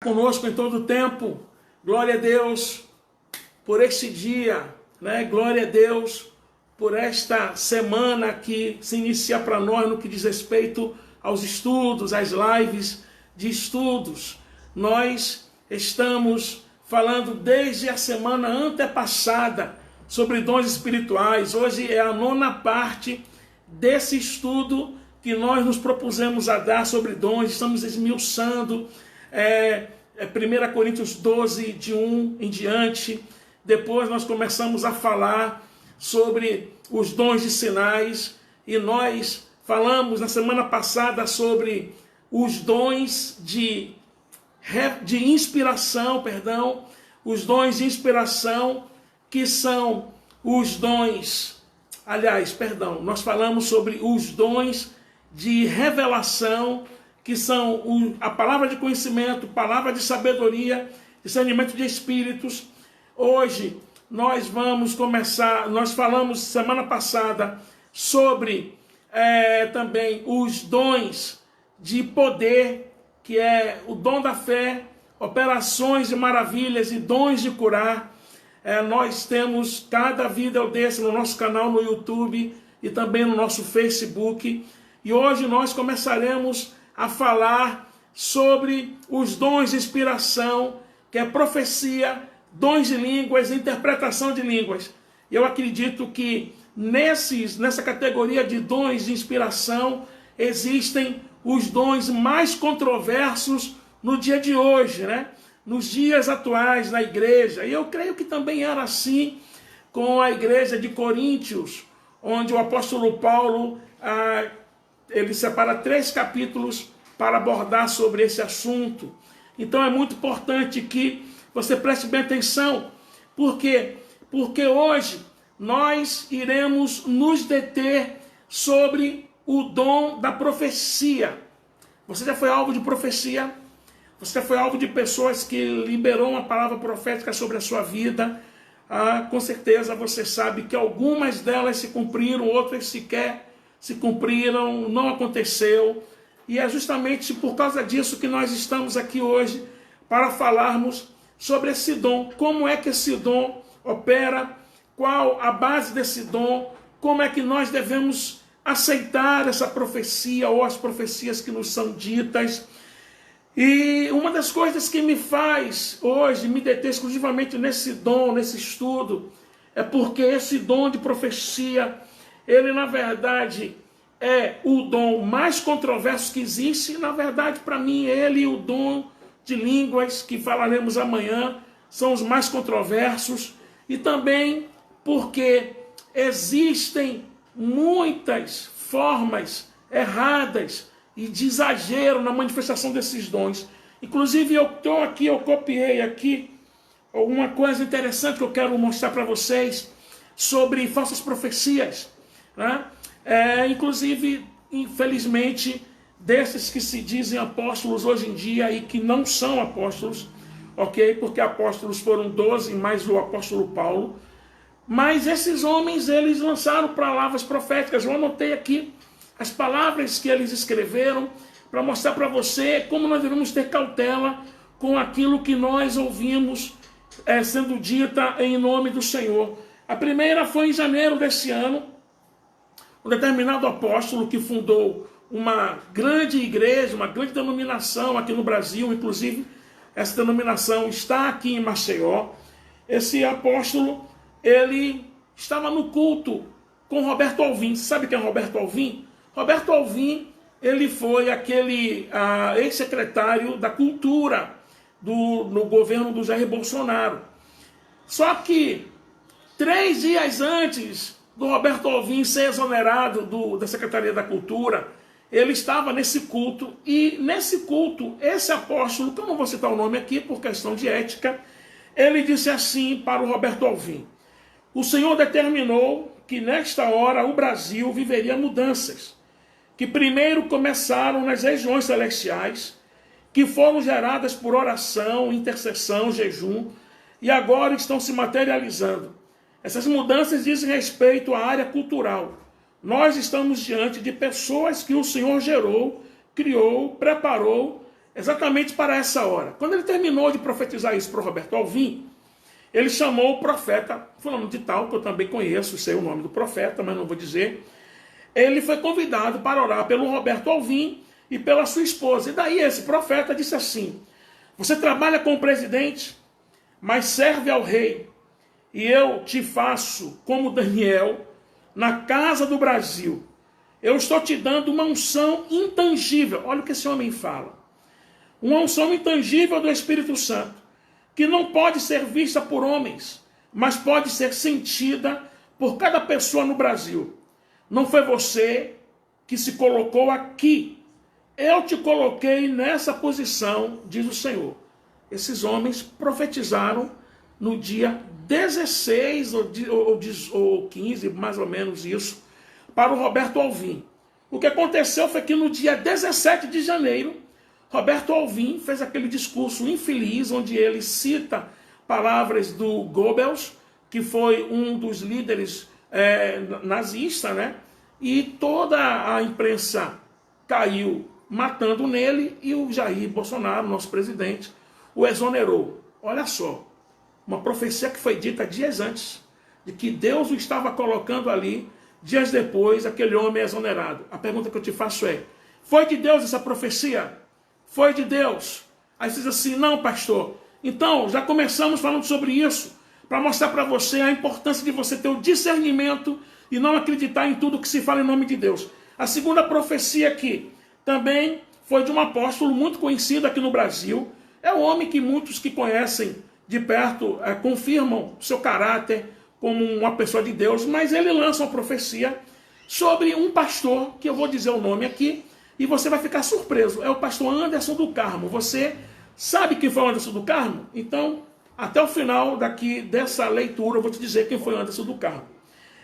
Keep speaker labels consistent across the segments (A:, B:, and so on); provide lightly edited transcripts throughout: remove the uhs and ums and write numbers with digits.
A: Conosco em todo o tempo. Glória a Deus por este dia, né? Glória a Deus por esta semana que se inicia para nós no que diz respeito aos estudos, às lives de estudos. Nós estamos falando desde a semana antepassada sobre dons espirituais. Hoje é a 9ª parte desse estudo que nós nos propusemos a dar sobre dons. Estamos esmiuçando 1 Coríntios 12, de 1 em diante. Depois nós começamos a falar sobre os dons de sinais. E nós falamos na semana passada sobre os dons de inspiração, os dons de inspiração, que são os dons, nós falamos sobre os dons de revelação, que são a palavra de conhecimento, palavra de sabedoria, discernimento de espíritos. Hoje nós vamos começar, nós falamos semana passada sobre também os dons de poder, que é o dom da fé, operações de maravilhas e dons de curar. Nós temos Cada Vida é o Desse no nosso canal no YouTube e também no nosso Facebook. E hoje nós começaremos a falar sobre os dons de inspiração, que é profecia, dons de línguas, interpretação de línguas. Eu acredito que nessa categoria de dons de inspiração existem os dons mais controversos no dia de hoje, né? Nos dias atuais na igreja. E eu creio que também era assim com a igreja de Coríntios, onde o apóstolo Paulo ele separa 3 capítulos para abordar sobre esse assunto. Então é muito importante que você preste bem atenção. Por quê? Porque hoje nós iremos nos deter sobre o dom da profecia. Você já foi alvo de profecia? Você já foi alvo de pessoas que liberou uma palavra profética sobre a sua vida? Com certeza você sabe que algumas delas se cumpriram, outras sequer se cumpriram, não aconteceu. E é justamente por causa disso que nós estamos aqui hoje para falarmos sobre esse dom. Como é que esse dom opera? Qual a base desse dom? Como é que nós devemos aceitar essa profecia ou as profecias que nos são ditas? E uma das coisas que me faz hoje me deter exclusivamente nesse dom, nesse estudo, é porque esse dom de profecia, ele na verdade é o dom mais controverso que existe. Na verdade, para mim, ele e o dom de línguas, que falaremos amanhã, são os mais controversos. E também porque existem muitas formas erradas e de exagero na manifestação desses dons. Inclusive, eu copiei aqui alguma coisa interessante que eu quero mostrar para vocês sobre falsas profecias, né? Inclusive, infelizmente, desses que se dizem apóstolos hoje em dia e que não são apóstolos, ok? Porque apóstolos foram 12, mais o apóstolo Paulo. Mas esses homens, eles lançaram palavras proféticas. Eu anotei aqui as palavras que eles escreveram para mostrar para você como nós devemos ter cautela com aquilo que nós ouvimos sendo dita em nome do Senhor. A primeira foi em janeiro desse ano. Um determinado apóstolo que fundou uma grande igreja, uma grande denominação aqui no Brasil, inclusive essa denominação está aqui em Maceió. Esse apóstolo, ele estava no culto com Roberto Alvim. Você sabe quem é Roberto Alvim? Roberto Alvim, ele foi aquele ex-secretário da Cultura no governo do Jair Bolsonaro. Só que 3 dias antes do Roberto Alvim ser exonerado da Secretaria da Cultura, ele estava nesse culto, e nesse culto, esse apóstolo, que eu não vou citar o nome aqui por questão de ética, ele disse assim para o Roberto Alvim: o Senhor determinou que nesta hora o Brasil viveria mudanças, que primeiro começaram nas regiões celestiais, que foram geradas por oração, intercessão, jejum, e agora estão se materializando. Essas mudanças dizem respeito à área cultural. Nós estamos diante de pessoas que o Senhor gerou, criou, preparou exatamente para essa hora. Quando ele terminou de profetizar isso para o Roberto Alvim, ele chamou o profeta, falando de tal, que eu também conheço, sei o nome do profeta, mas não vou dizer. Ele foi convidado para orar pelo Roberto Alvim e pela sua esposa. E daí esse profeta disse assim: você trabalha com o presidente, mas serve ao rei, e eu te faço como Daniel na casa do Brasil. Eu estou te dando uma unção intangível. Olha o que esse homem fala. Uma unção intangível do Espírito Santo, que não pode ser vista por homens, mas pode ser sentida por cada pessoa no Brasil. Não foi você que se colocou aqui. Eu te coloquei nessa posição, diz o Senhor. Esses homens profetizaram no dia 16 ou 15, mais ou menos isso, para o Roberto Alvim. O que aconteceu foi que no dia 17 de janeiro, Roberto Alvim fez aquele discurso infeliz, onde ele cita palavras do Goebbels, que foi um dos líderes nazista, né? E toda a imprensa caiu matando nele, e o Jair Bolsonaro, nosso presidente, o exonerou. Olha só, uma profecia que foi dita dias antes, de que Deus o estava colocando ali, dias depois, aquele homem é exonerado. A pergunta que eu te faço é: foi de Deus essa profecia? Foi de Deus? Aí você diz assim: não, pastor. Então, já começamos falando sobre isso, para mostrar para você a importância de você ter o discernimento e não acreditar em tudo que se fala em nome de Deus. A segunda profecia aqui também foi de um apóstolo muito conhecido aqui no Brasil. É um homem que muitos que conhecem de perto confirmam seu caráter como uma pessoa de Deus, mas ele lança uma profecia sobre um pastor, que eu vou dizer o nome aqui, e você vai ficar surpreso. É o pastor Anderson do Carmo. Você sabe quem foi o Anderson do Carmo? Então, até o final daqui dessa leitura, eu vou te dizer quem foi o Anderson do Carmo.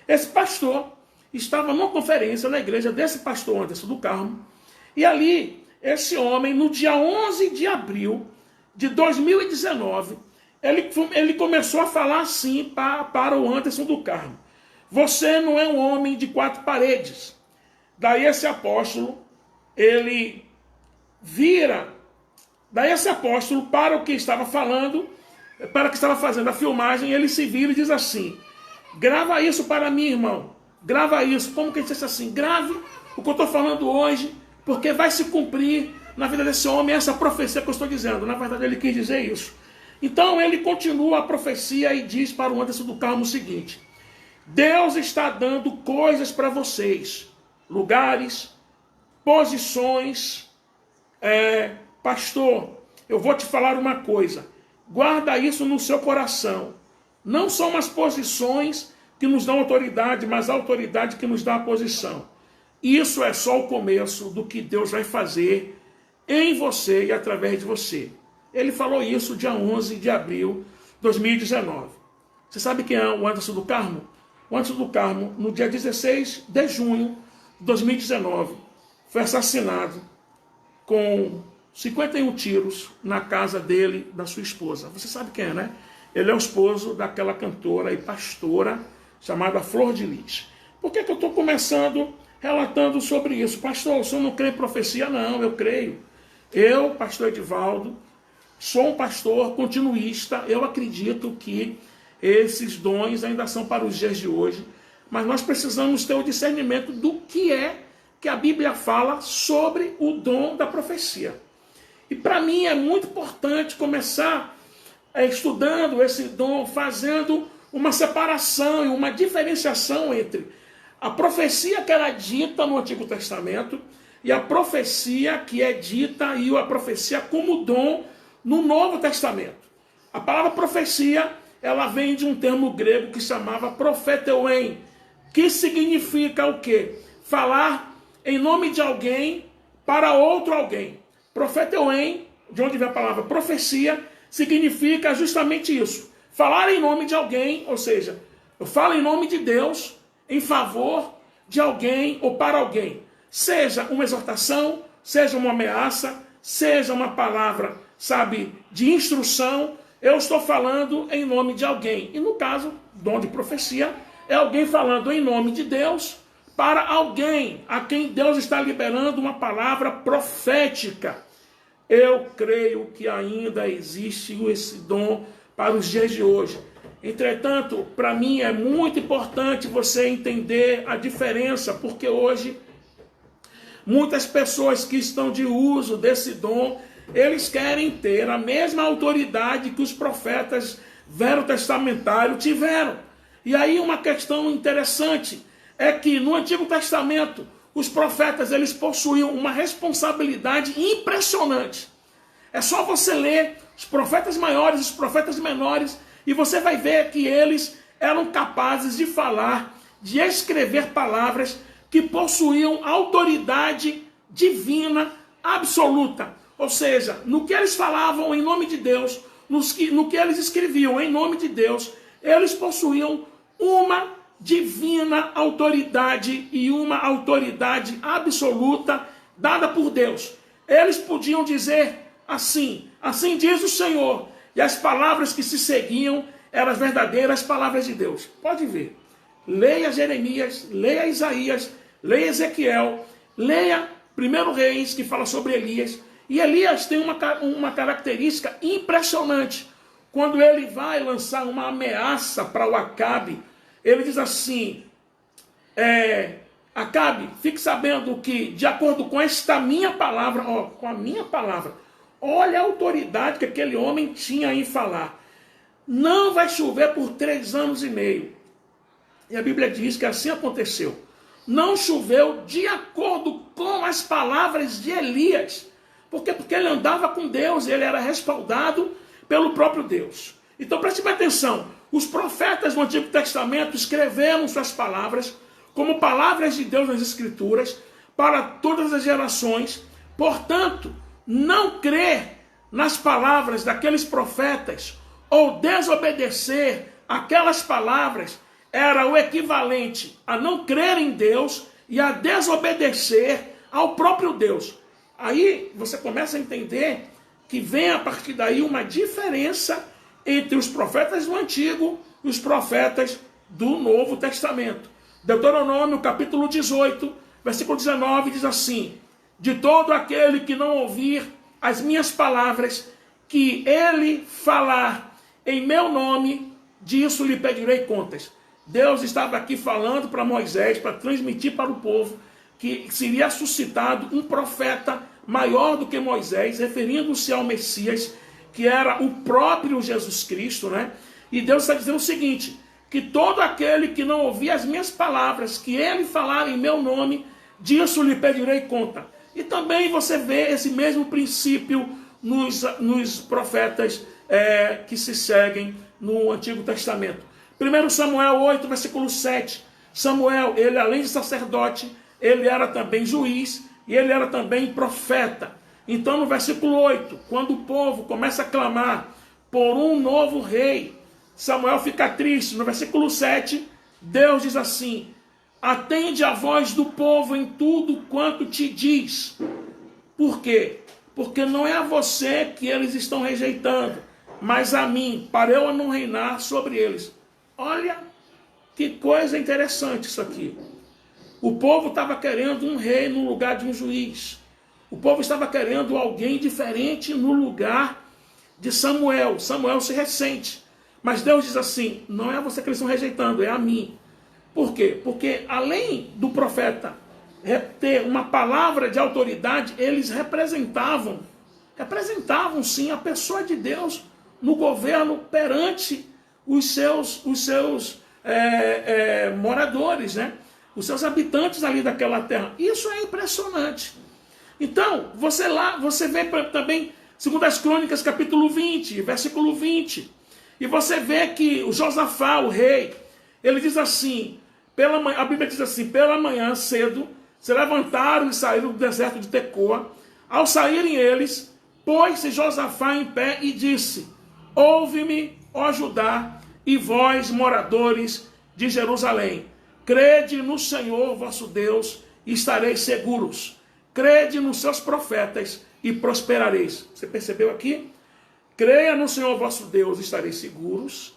A: Esse pastor estava numa conferência na igreja desse pastor Anderson do Carmo, e ali, esse homem, no dia 11 de abril de 2019, ele começou a falar assim para o Anderson do Carmo: você não é um homem de quatro paredes. Daí esse apóstolo, ele vira, daí esse apóstolo, para o que estava falando, para o que estava fazendo a filmagem, ele se vira e diz assim: grava isso para mim, irmão, grava isso. Como que ele disse assim? Grave o que eu estou falando hoje, porque vai se cumprir na vida desse homem essa profecia que eu estou dizendo. Na verdade, ele quis dizer isso. Então, ele continua a profecia e diz para o Anderson do Carmo o seguinte: Deus está dando coisas para vocês, lugares, posições. Pastor, eu vou te falar uma coisa, guarda isso no seu coração. Não são as posições que nos dão autoridade, mas a autoridade que nos dá a posição. Isso é só o começo do que Deus vai fazer em você e através de você. Ele falou isso dia 11 de abril de 2019. Você sabe quem é o Anderson do Carmo? O Anderson do Carmo, no dia 16 de junho de 2019, foi assassinado com 51 tiros na casa dele, da sua esposa. Você sabe quem é, né? Ele é o esposo daquela cantora e pastora chamada Flor de Lis. Por que eu estou começando relatando sobre isso? Pastor, o senhor não crê em profecia? Não, eu creio. Eu, pastor Edivaldo, sou um pastor continuista. Eu acredito que esses dons ainda são para os dias de hoje, mas nós precisamos ter o discernimento do que é que a Bíblia fala sobre o dom da profecia. E para mim é muito importante começar estudando esse dom, fazendo uma separação e uma diferenciação entre a profecia que era dita no Antigo Testamento e a profecia que é dita e a profecia como dom no Novo Testamento. A palavra profecia, ela vem de um termo grego que se chamava profeteuem, que significa o quê? Falar em nome de alguém para outro alguém. Profeteuem, de onde vem a palavra profecia, significa justamente isso. Falar em nome de alguém, ou seja, eu falo em nome de Deus, em favor de alguém ou para alguém. Seja uma exortação, seja uma ameaça, seja uma palavra, sabe, de instrução, eu estou falando em nome de alguém. E no caso, dom de profecia, é alguém falando em nome de Deus para alguém a quem Deus está liberando uma palavra profética. eu creio que ainda existe esse dom para os dias de hoje. Entretanto, para mim é muito importante você entender a diferença, porque hoje muitas pessoas que estão de uso desse dom, eles querem ter a mesma autoridade que os profetas verotestamentários tiveram. E aí uma questão interessante é que no Antigo Testamento os profetas eles possuíam uma responsabilidade impressionante. É só você ler os profetas maiores e os profetas menores e você vai ver que eles eram capazes de falar, de escrever palavras que possuíam autoridade divina absoluta. Ou seja, no que eles falavam em nome de Deus, no que eles escreviam em nome de Deus, eles possuíam uma divina autoridade e uma autoridade absoluta dada por Deus. Eles podiam dizer assim, assim diz o Senhor, e as palavras que se seguiam eram as verdadeiras palavras de Deus. Pode ver. Leia Jeremias, leia Isaías, leia Ezequiel, leia 1 Reis, que fala sobre Elias. E Elias tem uma característica impressionante. Quando ele vai lançar uma ameaça para o Acabe, ele diz assim, Acabe, fique sabendo que, de acordo com esta minha palavra, com a minha palavra, olha a autoridade que aquele homem tinha em falar. Não vai chover por 3 anos e meio. E a Bíblia diz que assim aconteceu. Não choveu de acordo com as palavras de Elias. Por quê? Porque ele andava com Deus, ele era respaldado pelo próprio Deus. Então preste atenção, os profetas do Antigo Testamento escreveram suas palavras como palavras de Deus nas Escrituras para todas as gerações. Portanto, não crer nas palavras daqueles profetas ou desobedecer aquelas palavras era o equivalente a não crer em Deus e a desobedecer ao próprio Deus. Aí você começa a entender que vem a partir daí uma diferença entre os profetas do Antigo e os profetas do Novo Testamento. Deuteronômio capítulo 18, versículo 19 diz assim: de todo aquele que não ouvir as minhas palavras, que ele falar em meu nome, disso lhe pedirei contas. Deus estava aqui falando para Moisés, para transmitir para o povo, que seria suscitado um profeta maior do que Moisés, referindo-se ao Messias, que era o próprio Jesus Cristo, né? E Deus está dizendo o seguinte, que todo aquele que não ouvir as minhas palavras, que ele falar em meu nome, disso lhe pedirei conta. E também você vê esse mesmo princípio nos profetas que se seguem no Antigo Testamento. 1 Samuel 8, versículo 7. Samuel, ele além de sacerdote, ele era também juiz e ele era também profeta. Então no versículo 8, quando o povo começa a clamar por um novo rei, Samuel fica triste. No versículo 7, Deus diz assim: atende a voz do povo em tudo quanto te diz. Por quê? Porque não é a você que eles estão rejeitando, mas a mim, para eu não reinar sobre eles. Olha que coisa interessante isso aqui. O povo estava querendo um rei no lugar de um juiz. O povo estava querendo alguém diferente no lugar de Samuel. Samuel se ressente. Mas Deus diz assim, não é a você que eles estão rejeitando, é a mim. Por quê? Porque além do profeta ter uma palavra de autoridade, eles representavam sim a pessoa de Deus no governo perante os seus moradores, né? Os seus habitantes ali daquela terra. Isso é impressionante. Então, você vê também 2 Crônicas, capítulo 20, versículo 20. E você vê que o Josafá, o rei, ele diz assim, a Bíblia diz assim, pela manhã cedo, se levantaram e saíram do deserto de Tecoa. Ao saírem eles, pôs-se Josafá em pé e disse, ouve-me, ó Judá, e vós, moradores de Jerusalém, crede no Senhor vosso Deus e estareis seguros. Crede nos seus profetas e prosperareis. Você percebeu aqui? Creia no Senhor vosso Deus e estareis seguros.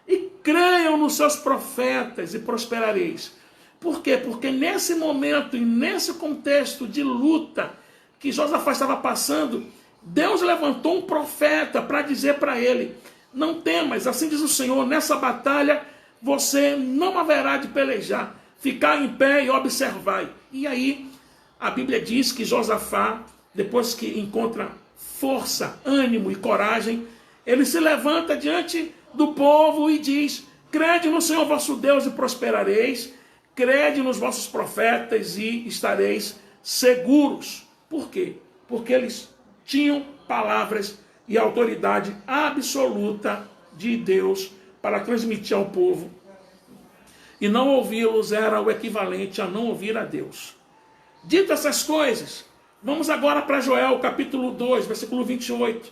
A: E creiam nos seus profetas e prosperareis. Por quê? Porque nesse momento e nesse contexto de luta que Josafá estava passando, Deus levantou um profeta para dizer para ele: não temas, assim diz o Senhor, nessa batalha você não haverá de pelejar, ficar em pé e observar. E aí a Bíblia diz que Josafá, depois que encontra força, ânimo e coragem, ele se levanta diante do povo e diz: crede no Senhor vosso Deus e prosperareis, crede nos vossos profetas e estareis seguros. Por quê? Porque eles tinham palavras e autoridade absoluta de Deus para transmitir ao povo. E não ouvi-los era o equivalente a não ouvir a Deus. Dito essas coisas, vamos agora para Joel, capítulo 2, versículo 28.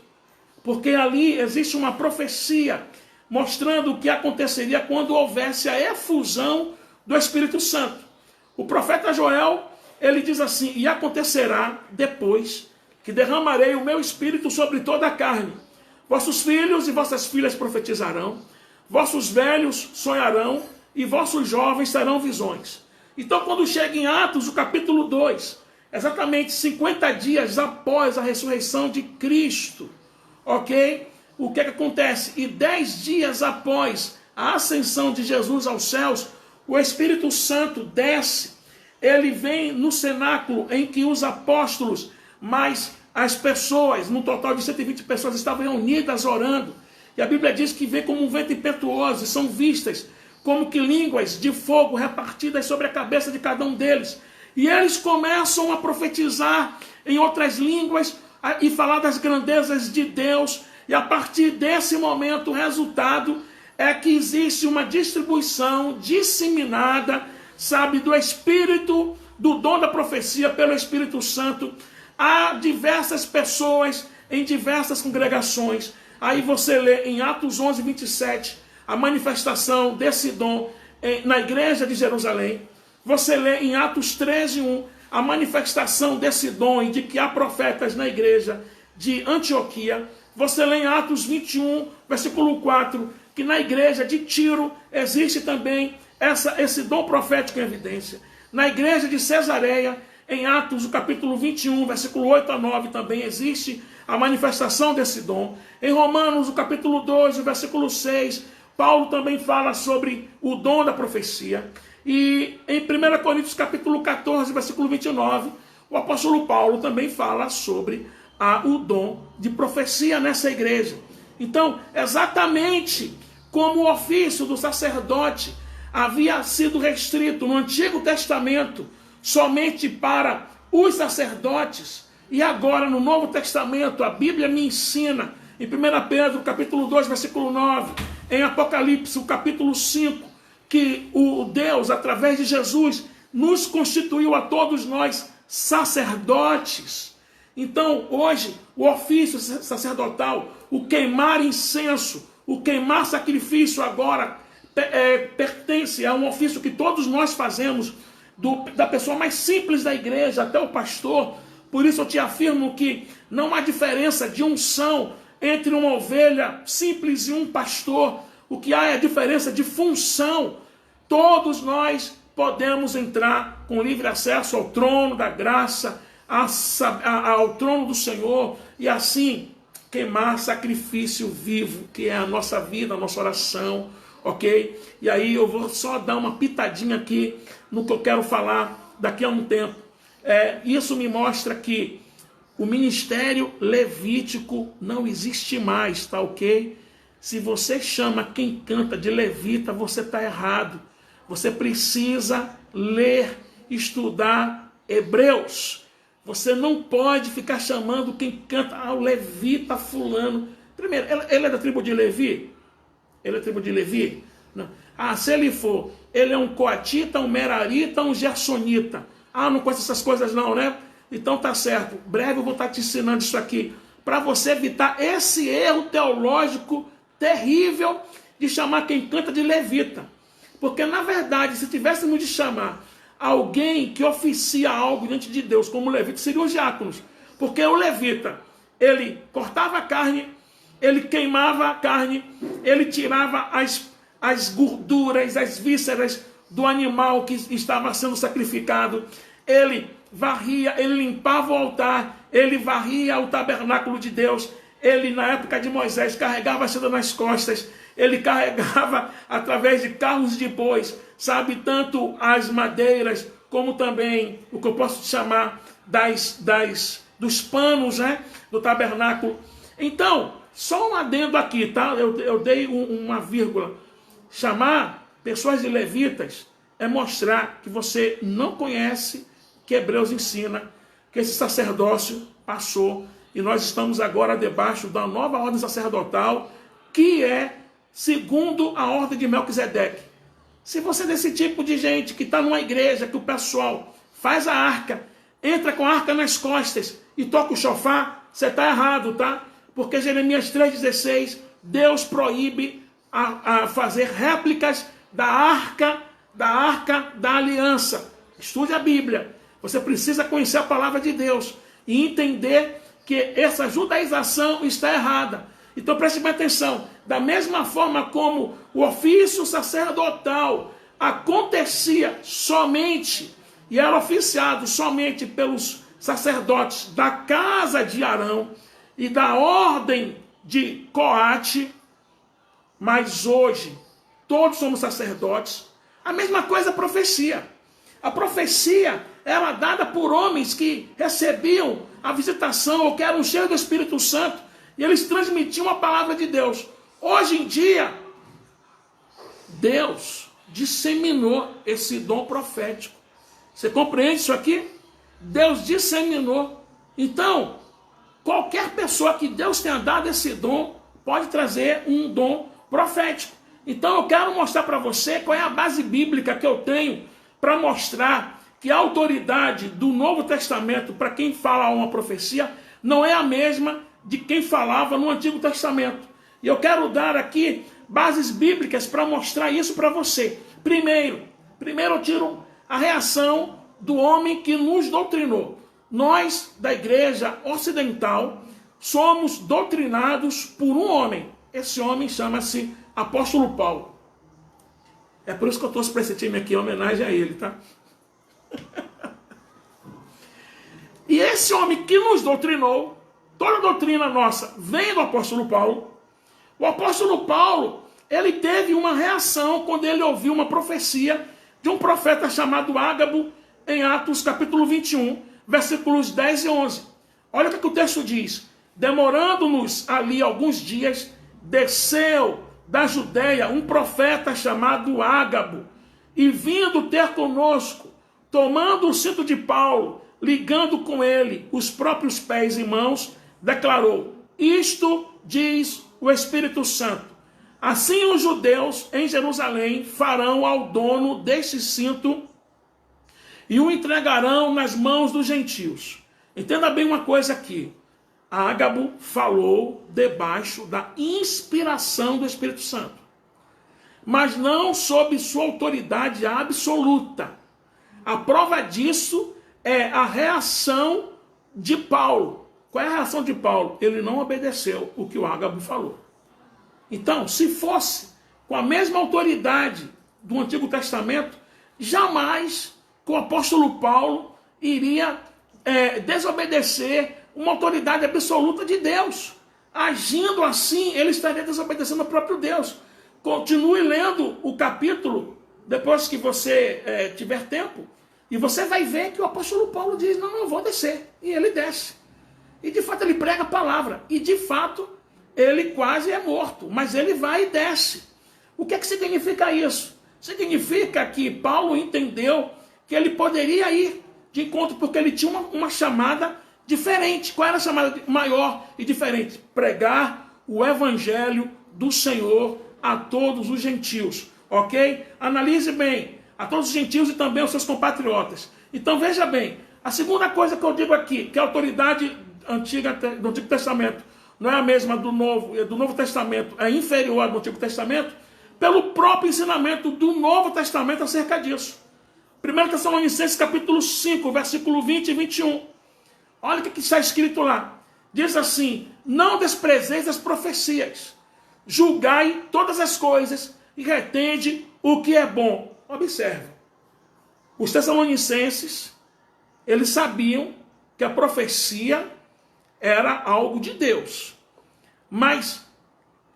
A: Porque ali existe uma profecia mostrando o que aconteceria quando houvesse a efusão do Espírito Santo. O profeta Joel, ele diz assim: e acontecerá depois que derramarei o meu espírito sobre toda a carne. Vossos filhos e vossas filhas profetizarão, vossos velhos sonharão e vossos jovens terão visões. Então, quando chega em Atos, o capítulo 2, exatamente 50 dias após a ressurreição de Cristo, ok? O que acontece? E 10 dias após a ascensão de Jesus aos céus, o Espírito Santo desce. Ele vem no cenáculo em que os apóstolos, mas as pessoas, no total de 120 pessoas, estavam reunidas orando. E a Bíblia diz que vem como um vento impetuoso, e são vistas como que línguas de fogo repartidas sobre a cabeça de cada um deles. E eles começam a profetizar em outras línguas e falar das grandezas de Deus. E a partir desse momento, o resultado é que existe uma distribuição disseminada, sabe, do Espírito, do dom da profecia pelo Espírito Santo, a diversas pessoas em diversas congregações. Aí você lê em Atos 11, 27, a manifestação desse dom na igreja de Jerusalém. Você lê em Atos 13, 1, a manifestação desse dom e de que há profetas na igreja de Antioquia. Você lê em Atos 21, versículo 4, que na igreja de Tiro existe também esse dom profético em evidência. Na igreja de Cesareia, em Atos, o capítulo 21, versículo 8 a 9, também existe a manifestação desse dom. Em Romanos, o capítulo 2, o versículo 6, Paulo também fala sobre o dom da profecia. E em 1 Coríntios, capítulo 14, versículo 29, o apóstolo Paulo também fala sobre o dom de profecia nessa igreja. Então, exatamente como o ofício do sacerdote havia sido restrito no Antigo Testamento somente para os sacerdotes, e agora no Novo Testamento a Bíblia me ensina, em 1 Pedro, capítulo 2, versículo 9, em Apocalipse, o capítulo 5, que o Deus, através de Jesus, nos constituiu a todos nós sacerdotes. Então, hoje, o ofício sacerdotal, o queimar incenso, o queimar sacrifício agora pertence a um ofício que todos nós fazemos, da pessoa mais simples da igreja até o pastor. Por isso eu te afirmo que não há diferença de unção entre uma ovelha simples e um pastor. O que há é a diferença de função. Todos nós podemos entrar com livre acesso ao trono da graça, ao trono do Senhor, e assim queimar sacrifício vivo, que é a nossa vida, a nossa oração, ok? E aí eu vou só dar uma pitadinha aqui no que eu quero falar daqui a um tempo. Isso me mostra que o ministério levítico não existe mais, tá ok? Se você chama quem canta de levita, você está errado. Você precisa ler, estudar Hebreus. Você não pode ficar chamando quem canta, o levita fulano. Primeiro, ele é da tribo de Levi? Ele é da tribo de Levi? Não. Se ele for, ele é um coatita, um merarita, um gersonita. Não conhece essas coisas não, né? Então tá certo. Breve eu vou estar te ensinando isso aqui, para você evitar esse erro teológico terrível de chamar quem canta de levita. Porque, na verdade, se tivéssemos de chamar alguém que oficia algo diante de Deus como levita, seriam os diáconos. Porque o levita, ele cortava a carne, ele queimava a carne, ele tirava as gorduras, as vísceras do animal que estava sendo sacrificado, ele varria, ele limpava o altar, ele varria o tabernáculo de Deus, ele na época de Moisés carregava a seda nas costas, ele carregava através de carros de bois, sabe, tanto as madeiras, como também o que eu posso chamar dos panos, né, do tabernáculo. Então, só um adendo aqui, tá? Eu dei uma vírgula. Chamar pessoas de levitas é mostrar que você não conhece que Hebreus ensina, que esse sacerdócio passou e nós estamos agora debaixo da nova ordem sacerdotal, que é segundo a ordem de Melquisedeque. Se você é desse tipo de gente que está numa igreja, que o pessoal faz a arca, entra com a arca nas costas e toca o chofar, você está errado, tá? Porque Jeremias 3,16, Deus proíbe a fazer réplicas da arca da aliança. Estude a Bíblia. Você precisa conhecer a palavra de Deus e entender que essa judaização está errada. Então preste bem atenção. Da mesma forma como o ofício sacerdotal acontecia somente e era oficiado somente pelos sacerdotes da casa de Arão e da ordem de Coate, mas hoje todos somos sacerdotes. A mesma coisa a profecia. A profecia era dada por homens que recebiam a visitação ou que eram cheios do Espírito Santo e eles transmitiam a palavra de Deus. Hoje em dia, Deus disseminou esse dom profético. Você compreende isso aqui? Deus disseminou. Então, qualquer pessoa que Deus tenha dado esse dom pode trazer um dom profético. Então eu quero mostrar para você qual é a base bíblica que eu tenho para mostrar que a autoridade do Novo Testamento para quem fala uma profecia não é a mesma de quem falava no Antigo Testamento. E eu quero dar aqui bases bíblicas para mostrar isso para você. Primeiro eu tiro a reação do homem que nos doutrinou. Nós, da igreja ocidental, somos doutrinados por um homem. Esse homem chama-se Apóstolo Paulo. É por isso que eu trouxe para esse time aqui, em homenagem a ele, tá? E esse homem que nos doutrinou, toda a doutrina nossa vem do apóstolo Paulo. O apóstolo Paulo, ele teve uma reação quando ele ouviu uma profecia de um profeta chamado Ágabo, em Atos capítulo 21, versículos 10 e 11. Olha o que o texto diz. Demorando-nos ali alguns dias, desceu da Judeia um profeta chamado Ágabo, e vindo ter conosco, tomando o cinto de Paulo, ligando com ele os próprios pés e mãos, declarou: isto diz o Espírito Santo, assim os judeus em Jerusalém farão ao dono deste cinto e o entregarão nas mãos dos gentios. Entenda bem uma coisa aqui. Ágabo falou debaixo da inspiração do Espírito Santo, mas não sob sua autoridade absoluta. A prova disso é a reação de Paulo. Qual é a reação de Paulo? Ele não obedeceu o que o Ágabo falou. Então, se fosse com a mesma autoridade do Antigo Testamento, jamais que o apóstolo Paulo iria desobedecer uma autoridade absoluta de Deus. Agindo assim, ele estaria desobedecendo ao próprio Deus. Continue lendo o capítulo, depois que você tiver tempo, e você vai ver que o apóstolo Paulo diz: não, eu vou descer. E ele desce. E de fato ele prega a palavra. E de fato ele quase é morto. Mas ele vai e desce. O que significa isso? Significa que Paulo entendeu que ele poderia ir de encontro, porque ele tinha uma chamada diferente. Qual era a chamada maior e diferente? Pregar o evangelho do Senhor a todos os gentios. Ok? Analise bem. A todos os gentios e também aos seus compatriotas. Então veja bem. A segunda coisa que eu digo aqui, que a autoridade do Antigo Testamento não é a mesma do Novo Testamento, é inferior ao do Antigo Testamento, pelo próprio ensinamento do Novo Testamento acerca disso. 1 Tessalonicenses capítulo 5, versículo 20 e 21. Olha o que está escrito lá. Diz assim: não desprezeis as profecias, julgai todas as coisas e retende o que é bom. Observe. Os tessalonicenses, eles sabiam que a profecia era algo de Deus. Mas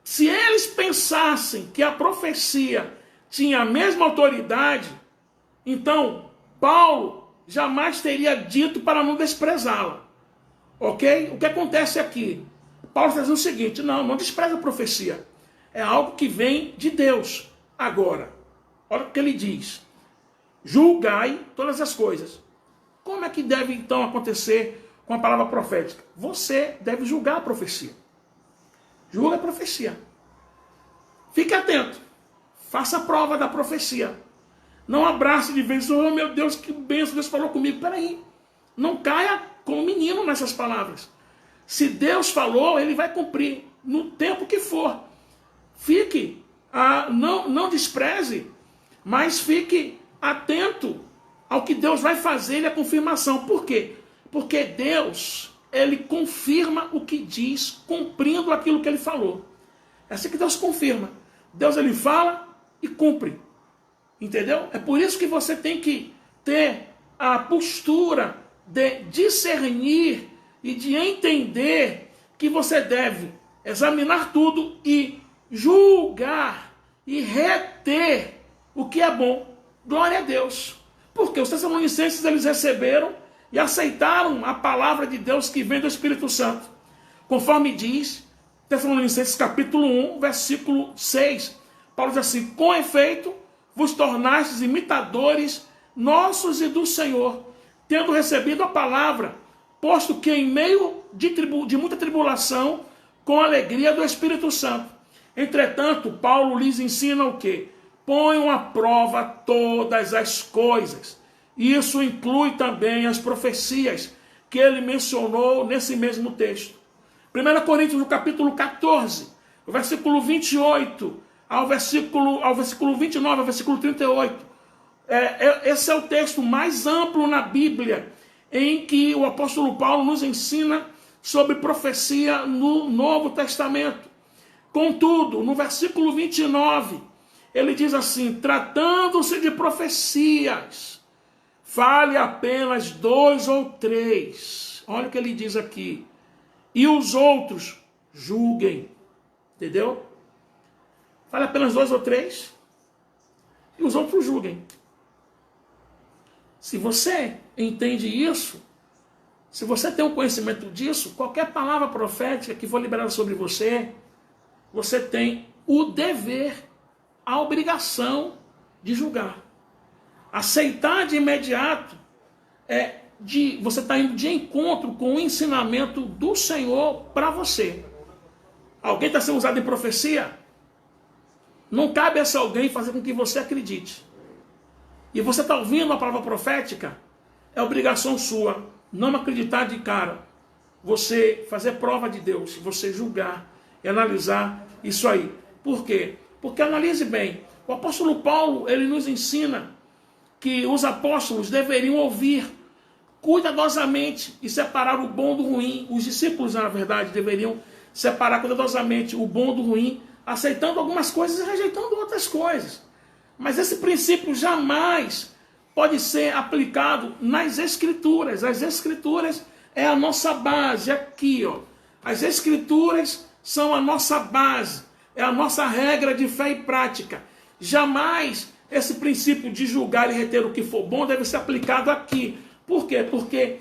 A: se eles pensassem que a profecia tinha a mesma autoridade, então Paulo jamais teria dito para não desprezá-la. Ok? O que acontece aqui? Paulo está dizendo o seguinte: não despreza a profecia. É algo que vem de Deus. Agora, olha o que ele diz: julgai todas as coisas. Como é que deve então acontecer com a palavra profética? Você deve julgar a profecia. Julga a profecia. Fique atento. Faça a prova da profecia. Não abrace de vez, oh meu Deus, que bênção, Deus falou comigo. Peraí, não caia como menino nessas palavras. Se Deus falou, Ele vai cumprir no tempo que for. Fique, não despreze, mas fique atento ao que Deus vai fazer e a confirmação. Por quê? Porque Deus, Ele confirma o que diz, cumprindo aquilo que Ele falou. É assim que Deus confirma. Deus, Ele fala e cumpre. Entendeu? É por isso que você tem que ter a postura de discernir e de entender que você deve examinar tudo e julgar e reter o que é bom. Glória a Deus. Porque os tessalonicenses, eles receberam e aceitaram a palavra de Deus que vem do Espírito Santo. Conforme diz Tessalonicenses capítulo 1, versículo 6. Paulo diz assim: com efeito, vos tornastes imitadores nossos e do Senhor, tendo recebido a palavra, posto que em meio de muita tribulação, com alegria do Espírito Santo. Entretanto, Paulo lhes ensina o quê? Ponham à prova todas as coisas. Isso inclui também as profecias que ele mencionou nesse mesmo texto. 1 Coríntios, no capítulo 14, o versículo 28 ao versículo 29, ao versículo 38. Esse é o texto mais amplo na Bíblia em que o apóstolo Paulo nos ensina sobre profecia no Novo Testamento. Contudo, no versículo 29, ele diz assim: tratando-se de profecias, fale apenas 2 ou 3. Olha o que ele diz aqui. E os outros julguem. Entendeu? Fale apenas 2 ou 3. E os outros julguem. Se você entende isso, se você tem um conhecimento disso, qualquer palavra profética que for liberada sobre você, você tem o dever, a obrigação de julgar. Aceitar de imediato você está indo de encontro com o ensinamento do Senhor para você. Alguém está sendo usado em profecia? Não cabe a esse alguém fazer com que você acredite. E você está ouvindo a palavra profética? É obrigação sua não acreditar de cara. Você fazer prova de Deus, você julgar e analisar isso aí. Por quê? Porque analise bem. O apóstolo Paulo, ele nos ensina que os apóstolos deveriam ouvir cuidadosamente e separar o bom do ruim. Os discípulos, na verdade, deveriam separar cuidadosamente o bom do ruim, aceitando algumas coisas e rejeitando outras coisas. Mas esse princípio jamais pode ser aplicado nas Escrituras. As Escrituras é a nossa base, aqui, ó. As Escrituras são a nossa base, é a nossa regra de fé e prática. Jamais esse princípio de julgar e reter o que for bom deve ser aplicado aqui. Por quê? Porque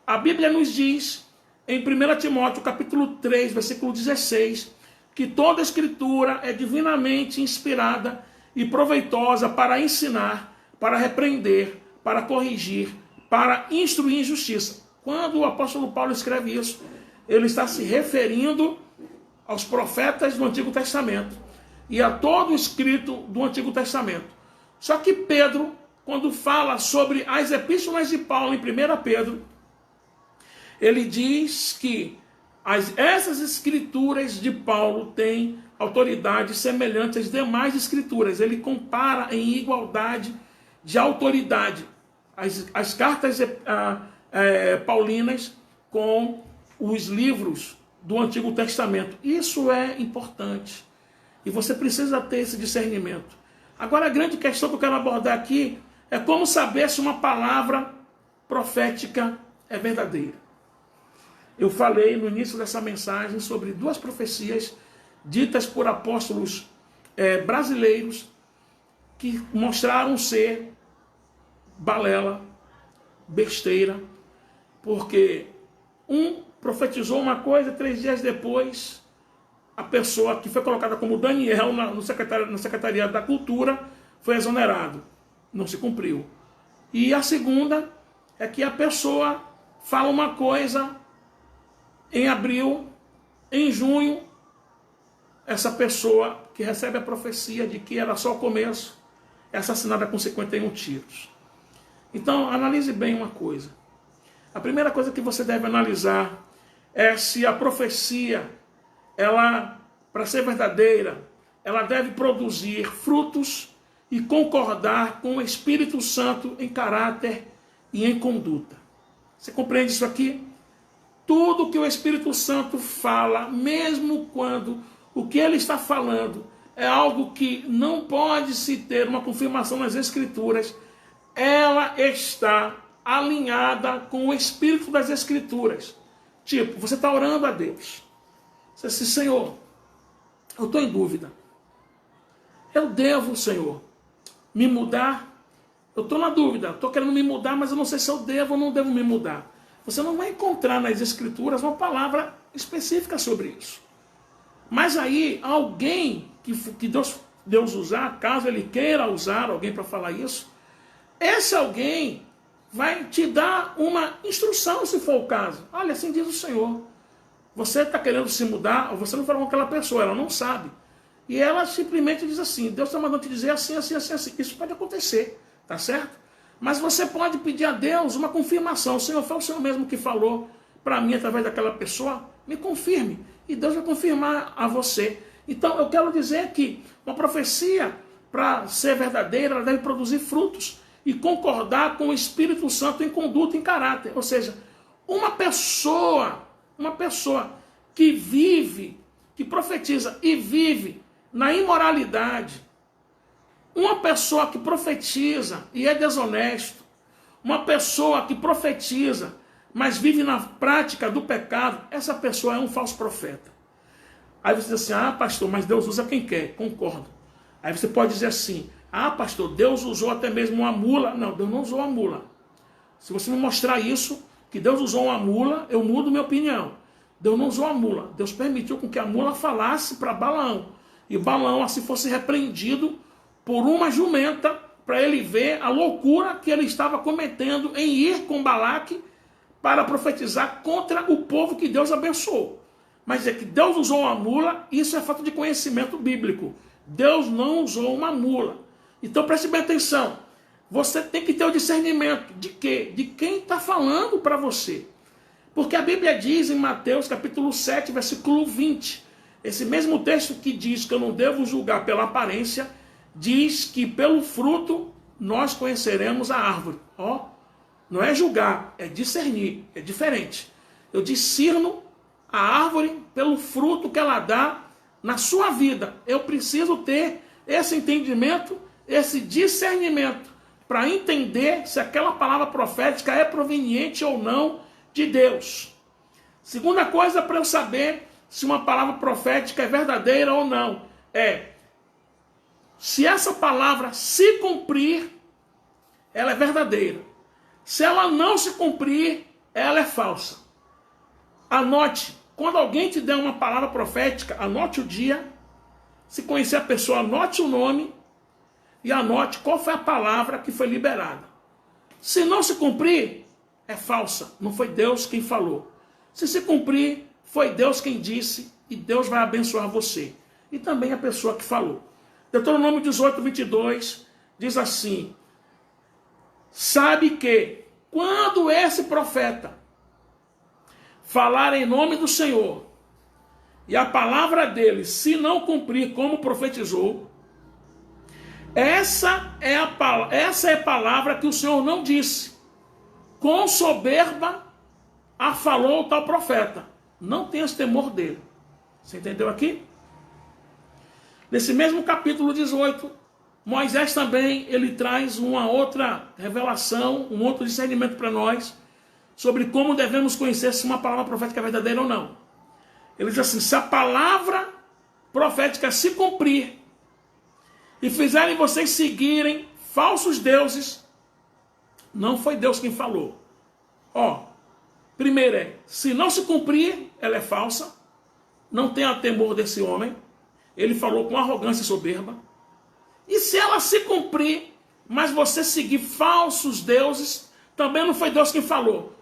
A: a Bíblia nos diz, em 1 Timóteo, capítulo 3, versículo 16, que toda a Escritura é divinamente inspirada e proveitosa para ensinar, para repreender, para corrigir, para instruir em justiça. Quando o apóstolo Paulo escreve isso, ele está se referindo aos profetas do Antigo Testamento e a todo o escrito do Antigo Testamento. Só que Pedro, quando fala sobre as epístolas de Paulo em 1 Pedro, ele diz que essas escrituras de Paulo têm autoridade semelhante às demais escrituras. Ele compara em igualdade de autoridade as cartas paulinas com os livros do Antigo Testamento. Isso é importante. E você precisa ter esse discernimento. Agora, a grande questão que eu quero abordar aqui é como saber se uma palavra profética é verdadeira. eu falei no início dessa mensagem sobre duas profecias ditas por apóstolos brasileiros que mostraram ser balela, besteira, porque um profetizou uma coisa, 3 dias depois, a pessoa que foi colocada como Daniel na Secretaria da Cultura foi exonerado. Não se cumpriu. E a segunda é que a pessoa fala uma coisa em abril, em junho, essa pessoa que recebe a profecia de que era só o começo, é assassinada com 51 tiros. Então, analise bem uma coisa. A primeira coisa que você deve analisar é se a profecia, ela, para ser verdadeira, ela deve produzir frutos e concordar com o Espírito Santo em caráter e em conduta. Você compreende isso aqui? Tudo que o Espírito Santo fala, mesmo quando o que ele está falando é algo que não pode se ter uma confirmação nas Escrituras, ela está alinhada com o Espírito das Escrituras. Tipo, você está orando a Deus. Você diz, Senhor, eu estou em dúvida. Eu devo, Senhor, me mudar? Eu estou na dúvida, estou querendo me mudar, mas eu não sei se eu devo ou não devo me mudar. Você não vai encontrar nas Escrituras uma palavra específica sobre isso. Mas aí, alguém que Deus usar, caso Ele queira usar alguém para falar isso, esse alguém vai te dar uma instrução, se for o caso. Olha, assim diz o Senhor. Você está querendo se mudar, ou você não fala com aquela pessoa, ela não sabe. E ela simplesmente diz assim, Deus está mandando te dizer assim, assim, assim, assim. Isso pode acontecer, tá certo? Mas você pode pedir a Deus uma confirmação. Senhor, foi o Senhor mesmo que falou para mim através daquela pessoa? Me confirme. E Deus vai confirmar a você. Então, eu quero dizer que uma profecia, para ser verdadeira, ela deve produzir frutos e concordar com o Espírito Santo em conduta e em caráter. Ou seja, uma pessoa que vive, que profetiza e vive na imoralidade, uma pessoa que profetiza e é desonesto, uma pessoa que profetiza, mas vive na prática do pecado, essa pessoa é um falso profeta. Aí você diz assim, pastor, mas Deus usa quem quer. Concordo. Aí você pode dizer assim, pastor, Deus usou até mesmo uma mula. Não, Deus não usou uma mula. Se você me mostrar isso, que Deus usou uma mula, eu mudo minha opinião. Deus não usou a mula. Deus permitiu com que a mula falasse para Balaão. E Balaão assim fosse repreendido por uma jumenta, para ele ver a loucura que ele estava cometendo em ir com Balaque para profetizar contra o povo que Deus abençoou. Mas é que Deus usou uma mula, isso é falta de conhecimento bíblico. Deus não usou uma mula. Então preste bem atenção. Você tem que ter o discernimento de quê? De quem está falando para você. Porque a Bíblia diz em Mateus capítulo 7, versículo 20, esse mesmo texto que diz que eu não devo julgar pela aparência, diz que pelo fruto nós conheceremos a árvore. Não é julgar, é discernir, é diferente. Eu discerno a árvore pelo fruto que ela dá na sua vida. Eu preciso ter esse entendimento, esse discernimento, para entender se aquela palavra profética é proveniente ou não de Deus. Segunda coisa para eu saber se uma palavra profética é verdadeira ou não, se essa palavra se cumprir, ela é verdadeira. Se ela não se cumprir, ela é falsa. Anote, quando alguém te der uma palavra profética, anote o dia. Se conhecer a pessoa, anote o nome e anote qual foi a palavra que foi liberada. Se não se cumprir, é falsa. Não foi Deus quem falou. Se cumprir, foi Deus quem disse e Deus vai abençoar você. E também a pessoa que falou. Deuteronômio 18, 22 diz assim: sabe que quando esse profeta falar em nome do Senhor e a palavra dele se não cumprir como profetizou, essa é a palavra que o Senhor não disse. Com soberba a falou o tal profeta. Não tenhas temor dele. Você entendeu aqui? Nesse mesmo capítulo 18, Moisés também ele traz uma outra revelação, um outro discernimento para nós. sobre como devemos conhecer se uma palavra profética é verdadeira ou não. Ele diz assim: se a palavra profética se cumprir e fizerem vocês seguirem falsos deuses, não foi Deus quem falou. Primeiro se não se cumprir, ela é falsa. Não tenha temor desse homem. Ele falou com arrogância e soberba. E se ela se cumprir, mas você seguir falsos deuses, também não foi Deus quem falou.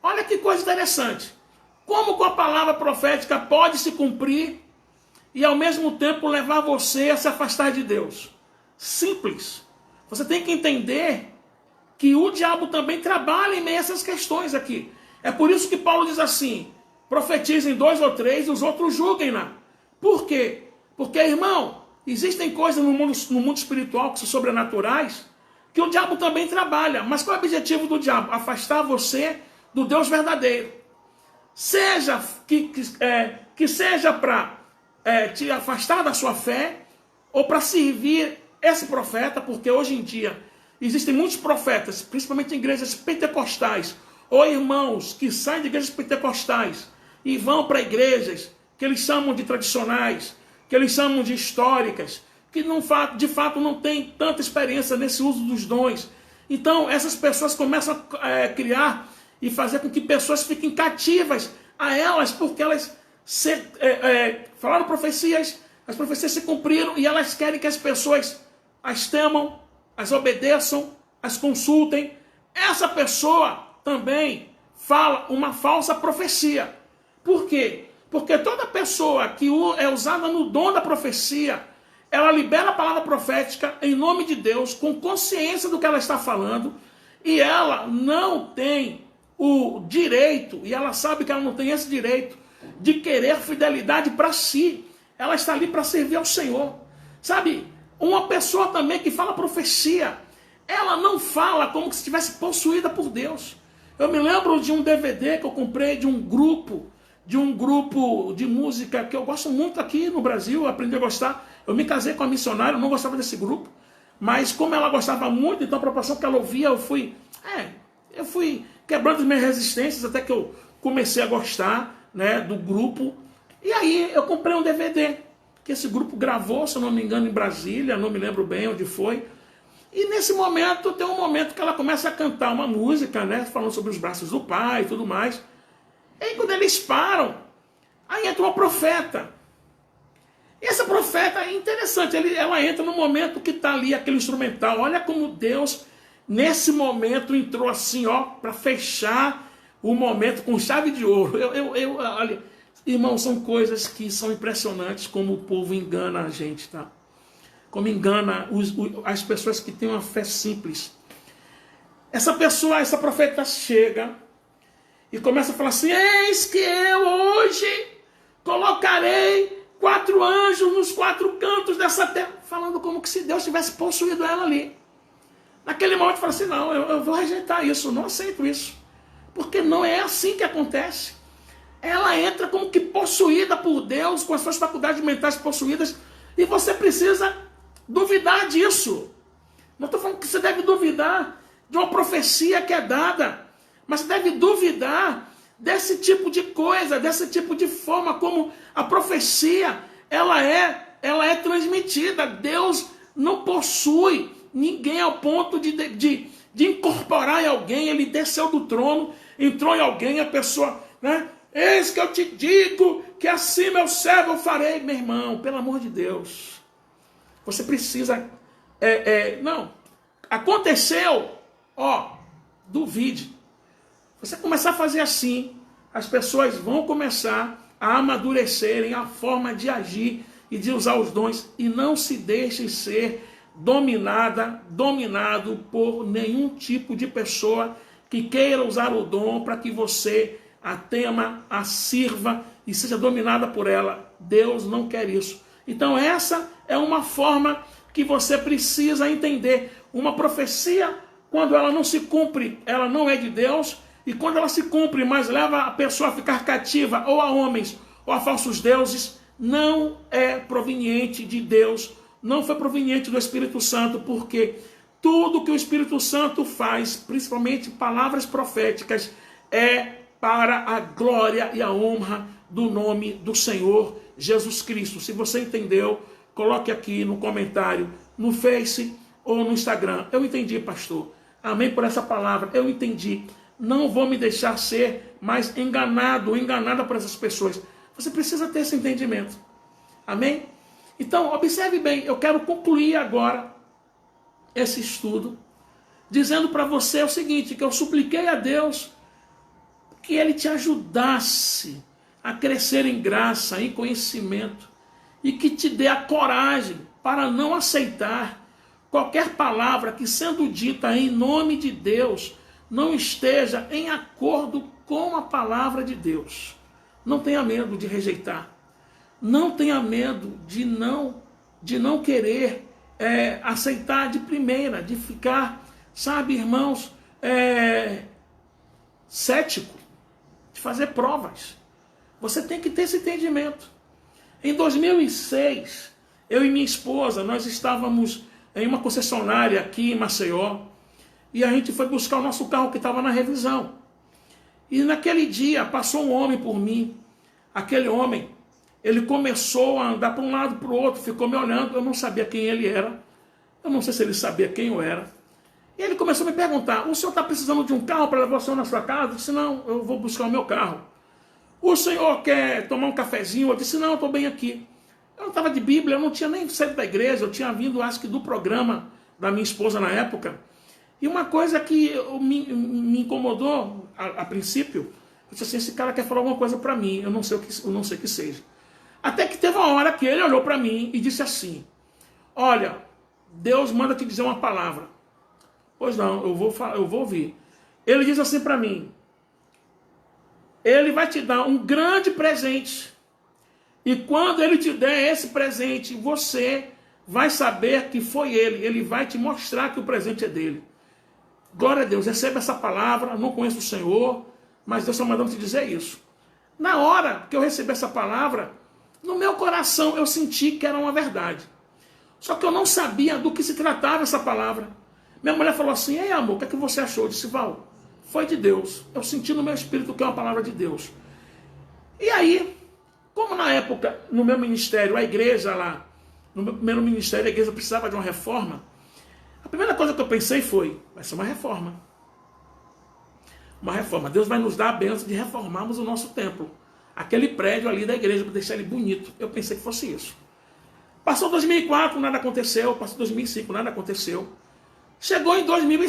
A: Olha que coisa interessante. Como com a palavra profética pode se cumprir e ao mesmo tempo levar você a se afastar de Deus? Simples. Você tem que entender que o diabo também trabalha em meio a essas questões aqui. É por isso que Paulo diz assim: profetizem 2 ou 3 e os outros julguem-na. Por quê? Porque, irmão, existem coisas no mundo espiritual que são sobrenaturais, que o diabo também trabalha. Mas qual é o objetivo do diabo? Afastar você do Deus verdadeiro. Seja que seja para te afastar da sua fé, ou para servir esse profeta, porque hoje em dia existem muitos profetas, principalmente em igrejas pentecostais, ou irmãos que saem de igrejas pentecostais e vão para igrejas que eles chamam de tradicionais, que eles chamam de históricas, que de fato não têm tanta experiência nesse uso dos dons. Então essas pessoas começam a criar e fazer com que pessoas fiquem cativas a elas, porque elas falaram profecias, as profecias se cumpriram e elas querem que as pessoas as temam, as obedeçam, as consultem. Essa pessoa também fala uma falsa profecia. Por quê? Porque toda pessoa que é usada no dom da profecia, ela libera a palavra profética em nome de Deus, com consciência do que ela está falando, e ela não tem o direito, e ela sabe que ela não tem esse direito, de querer fidelidade para si. Ela está ali para servir ao Senhor. Sabe, uma pessoa também que fala profecia, ela não fala como se estivesse possuída por Deus. Eu me lembro de um DVD que eu comprei de um grupo de música que eu gosto muito aqui no Brasil, eu aprendi a gostar. Eu me casei com a missionária, eu não gostava desse grupo, mas como ela gostava muito, então a proporção que ela ouvia, eu fui quebrando as minhas resistências até que eu comecei a gostar, né, do grupo. E aí eu comprei um DVD que esse grupo gravou, se eu não me engano, em Brasília, não me lembro bem onde foi. E nesse momento, tem um momento que ela começa a cantar uma música, né, falando sobre os braços do Pai e tudo mais. E aí quando eles param, aí entra uma profeta. E essa profeta é interessante, ela entra no momento que está ali aquele instrumental. Olha como Deus, nesse momento, entrou assim, para fechar o momento com chave de ouro. Olha, irmãos, são coisas que são impressionantes como o povo engana a gente, tá? Como engana as pessoas que têm uma fé simples. Essa profeta chega e começa a falar assim: eis que eu hoje colocarei 4 anjos nos 4 cantos dessa terra. Falando como que se Deus tivesse possuído ela ali. Naquele momento fala assim: não, eu vou rejeitar isso, eu não aceito isso. Porque não é assim que acontece. Ela entra como que possuída por Deus, com as suas faculdades mentais possuídas, e você precisa duvidar disso. Não estou falando que você deve duvidar de uma profecia que é dada, mas você deve duvidar desse tipo de coisa, desse tipo de forma como a profecia ela é transmitida. Deus não possui ninguém ao ponto de incorporar em alguém. Ele desceu do trono, entrou em alguém, a pessoa, né? Eis que eu te digo que assim meu servo eu farei. Meu irmão, pelo amor de Deus, você precisa, não, aconteceu, duvide. Você começar a fazer assim, as pessoas vão começar a amadurecerem a forma de agir e de usar os dons, e não se deixem ser dominado por nenhum tipo de pessoa que queira usar o dom para que você a tema, a sirva e seja dominada por ela. Deus não quer isso. Então essa é uma forma que você precisa entender. Uma profecia, quando ela não se cumpre, ela não é de Deus. E quando ela se cumpre, mas leva a pessoa a ficar cativa ou a homens ou a falsos deuses, não é proveniente de Deus, não foi proveniente do Espírito Santo, porque tudo que o Espírito Santo faz, principalmente palavras proféticas, é para a glória e a honra do nome do Senhor Jesus Cristo. Se você entendeu, coloque aqui no comentário, no Face ou no Instagram. Eu entendi, pastor. Amém por essa palavra. Eu entendi. Não vou me deixar ser mais enganado ou enganada por essas pessoas. Você precisa ter esse entendimento. Amém? Então, observe bem. Eu quero concluir agora esse estudo dizendo para você o seguinte, que eu supliquei a Deus que Ele te ajudasse a crescer em graça, em conhecimento, e que te dê a coragem para não aceitar qualquer palavra que, sendo dita em nome de Deus, não esteja em acordo com a palavra de Deus. Não tenha medo de rejeitar. Não tenha medo de não querer aceitar de primeira, de ficar, sabe, irmãos, cético, de fazer provas. Você tem que ter esse entendimento. Em 2006, eu e minha esposa, nós estávamos em uma concessionária aqui em Maceió, e a gente foi buscar o nosso carro que estava na revisão. E naquele dia passou um homem por mim. Aquele homem, ele começou a andar para um lado para o outro, ficou me olhando, eu não sabia quem ele era, eu não sei se ele sabia quem eu era. E ele começou a me perguntar, o senhor está precisando de um carro para levar o senhor na sua casa? Eu disse, não, eu vou buscar o meu carro. O senhor quer tomar um cafezinho? Eu disse, não, eu estou bem aqui. Eu não estava de Bíblia, eu não tinha nem saído da igreja, eu tinha vindo, acho que do programa da minha esposa na época. E uma coisa que me incomodou a princípio, eu disse assim, esse cara quer falar alguma coisa para mim, eu não sei o que seja. Até que teve uma hora que ele olhou para mim e disse assim, olha, Deus manda te dizer uma palavra. Pois não, eu vou ouvir. Ele diz assim para mim, Ele vai te dar um grande presente. E quando Ele te der esse presente, você vai saber que foi Ele. Ele vai te mostrar que o presente é dele. Glória a Deus, receba essa palavra. Não conheço o Senhor, mas Deus está mandando te dizer isso. Na hora que eu recebi essa palavra, no meu coração eu senti que era uma verdade. Só que eu não sabia do que se tratava essa palavra. Minha mulher falou assim, ei amor, o que é que você achou? Eu disse, Val, foi de Deus. Eu senti no meu espírito que é uma palavra de Deus. E aí, como na época, no meu ministério, a igreja lá, no meu primeiro ministério, a igreja precisava de uma reforma, a primeira coisa que eu pensei foi, vai ser uma reforma. Uma reforma. Deus vai nos dar a bênção de reformarmos o nosso templo. Aquele prédio ali da igreja, para deixar ele bonito. Eu pensei que fosse isso. Passou 2004, nada aconteceu. Passou 2005, nada aconteceu. Chegou em 2000,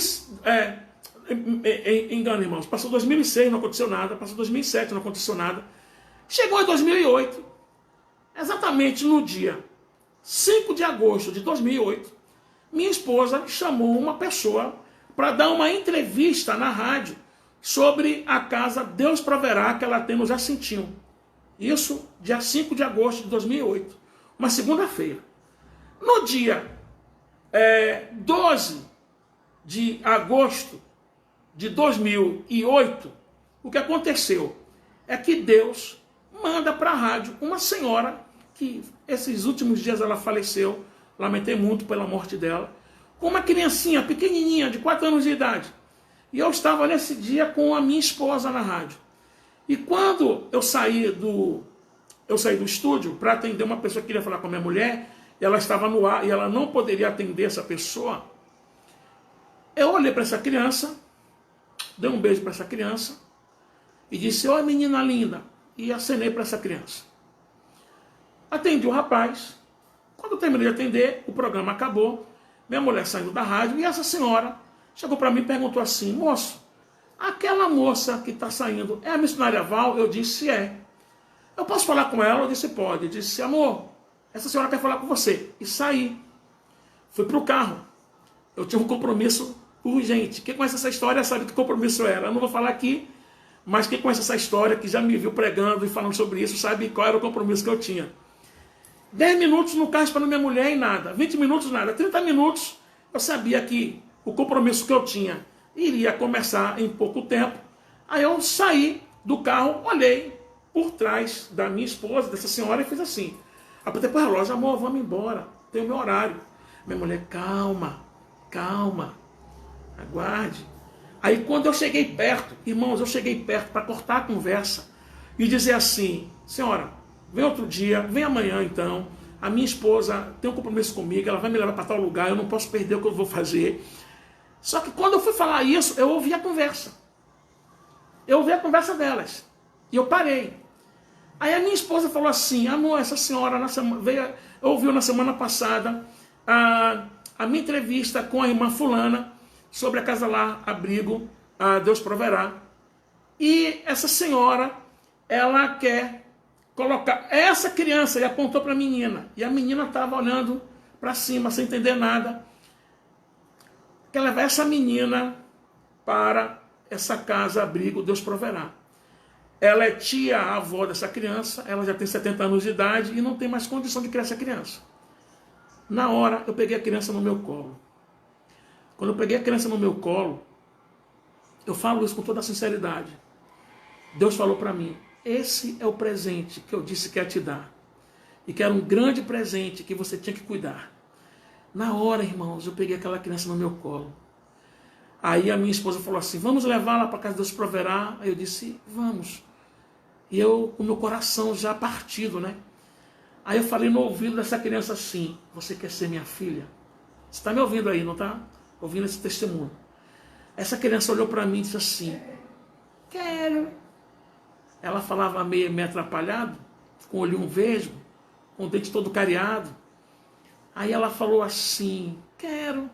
A: engano, irmãos. Passou 2006, não aconteceu nada. Passou 2007, não aconteceu nada. Chegou em 2008, exatamente no dia 5 de agosto de 2008, minha esposa chamou uma pessoa para dar uma entrevista na rádio sobre a casa Deus Proverá que ela tem no Jacintinho. Isso, dia 5 de agosto de 2008, uma segunda-feira. No dia 12 de agosto de 2008, o que aconteceu é que Deus manda para a rádio uma senhora que esses últimos dias ela faleceu, lamentei muito pela morte dela, com uma criancinha pequenininha de 4 anos de idade. E eu estava nesse dia com a minha esposa na rádio. E quando eu saí do estúdio para atender uma pessoa que queria falar com a minha mulher, e ela estava no ar e ela não poderia atender essa pessoa, eu olhei para essa criança, dei um beijo para essa criança e disse, oi menina linda, e acenei para essa criança. Atendi o rapaz. Quando eu terminei de atender, o programa acabou, minha mulher saiu da rádio e essa senhora chegou para mim e perguntou assim, moço, aquela moça que está saindo é a missionária Val? Eu disse, é. Eu posso falar com ela? Eu disse, pode. Eu disse, amor, essa senhora quer falar com você. E saí. Fui para o carro. Eu tinha um compromisso urgente. Quem conhece essa história sabe que compromisso era. Eu não vou falar aqui, mas quem conhece essa história, que já me viu pregando e falando sobre isso, sabe qual era o compromisso que eu tinha. 10 minutos no carro esperando minha mulher e nada. 20 minutos nada. 30 minutos eu sabia que o compromisso que eu tinha iria começar em pouco tempo. Aí eu saí do carro, olhei por trás da minha esposa, dessa senhora, e fiz assim. Apertei para o relógio, amor, vamos embora, tem o meu horário. Minha mulher, calma, calma, aguarde. Aí quando eu cheguei perto, irmãos, eu cheguei perto para cortar a conversa e dizer assim: senhora, vem outro dia, vem amanhã então, a minha esposa tem um compromisso comigo, ela vai me levar para tal lugar, eu não posso perder o que eu vou fazer. Só que quando eu fui falar isso, eu ouvi a conversa. Eu ouvi a conversa delas. E eu parei. Aí a minha esposa falou assim: amor, essa senhora ouviu na semana passada a minha entrevista com a irmã fulana sobre a Casa Lar Abrigo, Deus Proverá. E essa senhora, ela quer colocar essa criança, e apontou para a menina. E a menina estava olhando para cima, sem entender nada. Quer levar essa menina para essa Casa Abrigo, Deus Proverá. Ela é tia-avó dessa criança, ela já tem 70 anos de idade e não tem mais condição de criar essa criança. Na hora, eu peguei a criança no meu colo. Quando eu peguei a criança no meu colo, eu falo isso com toda a sinceridade. Deus falou para mim: esse é o presente que eu disse que ia te dar. E que era um grande presente que você tinha que cuidar. Na hora, irmãos, eu peguei aquela criança no meu colo. Aí a minha esposa falou assim: vamos levá-la para a casa de Deus Proverá? Aí eu disse: vamos. E eu, com o meu coração já partido, né? Aí eu falei no ouvido dessa criança assim: você quer ser minha filha? Você está me ouvindo aí, não está? Ouvindo esse testemunho. Essa criança olhou para mim e disse assim: quero. Ela falava meio atrapalhado, com o olhinho vesgo, com o dente todo cariado. Aí ela falou assim: quero.